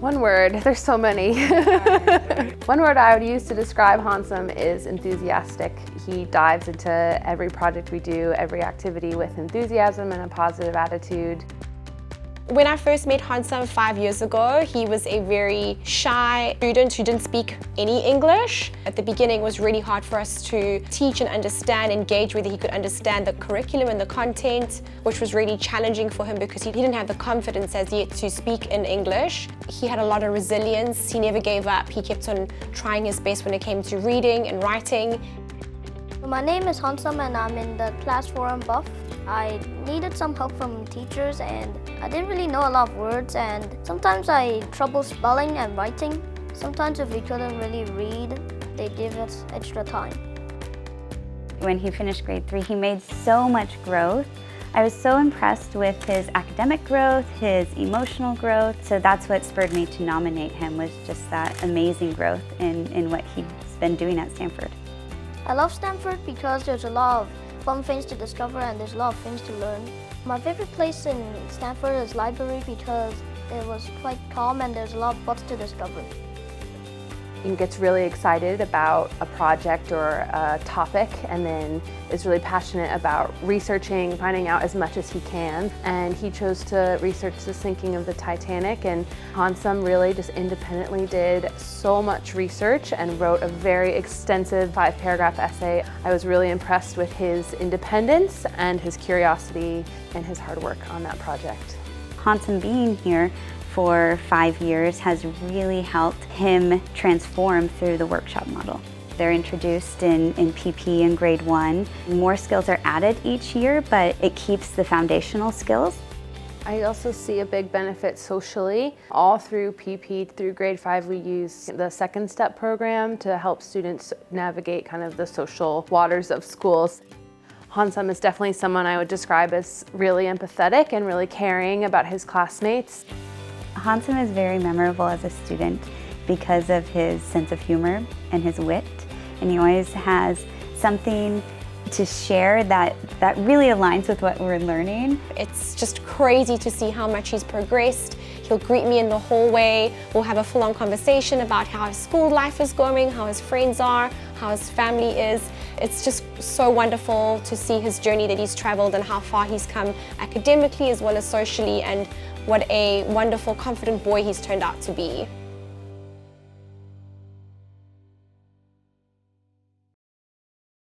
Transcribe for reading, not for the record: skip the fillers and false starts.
One word, there's so many. One word I would use to describe Hon Sum is enthusiastic. He dives into every project we do, every activity with enthusiasm and a positive attitude. When I first met Hon Sum 5 years ago, he was a very shy student who didn't speak any English. At the beginning, it was really hard for us to teach and understand, engage whether he could understand the curriculum and the content, which was really challenging for him because he didn't have the confidence as yet to speak in English. He had a lot of resilience. He never gave up. He kept on trying his best when it came to reading and writing. My name is Hon Sum and I'm in the class 4 in Buff. I needed some help from teachers and I didn't really know a lot of words, and sometimes I had trouble spelling and writing. Sometimes if we couldn't really read, they give us extra time. When he finished grade 3, he made so much growth. I was so impressed with his academic growth, his emotional growth, so that's what spurred me to nominate him, was just that amazing growth in what he's been doing at Stanford. I love Stanford because there's a lot of fun things to discover and there's a lot of things to learn. My favorite place in Stanford is library because it was quite calm and there's a lot of books to discover. He gets really excited about a project or a topic and then is really passionate about researching, finding out as much as he can. And he chose to research the sinking of the Titanic, and Hon Sum really just independently did so much research and wrote a very extensive 5-paragraph essay. I was really impressed with his independence and his curiosity and his hard work on that project. Hon Sum being here for 5 years has really helped him transform through the workshop model. They're introduced in PP in grade 1. More skills are added each year, but it keeps the foundational skills. I also see a big benefit socially. All through PP, through grade 5, we use the second step program to help students navigate kind of the social waters of schools. Hon Sum is definitely someone I would describe as really empathetic and really caring about his classmates. Hon Sum is very memorable as a student because of his sense of humor and his wit, and he always has something to share that really aligns with what we're learning. It's just crazy to see how much he's progressed. He'll greet me in the hallway. We'll have a full-on conversation about how his school life is going, how his friends are, how his family is. It's just so wonderful to see his journey that he's traveled and how far he's come academically as well as socially, and what a wonderful, confident boy he's turned out to be.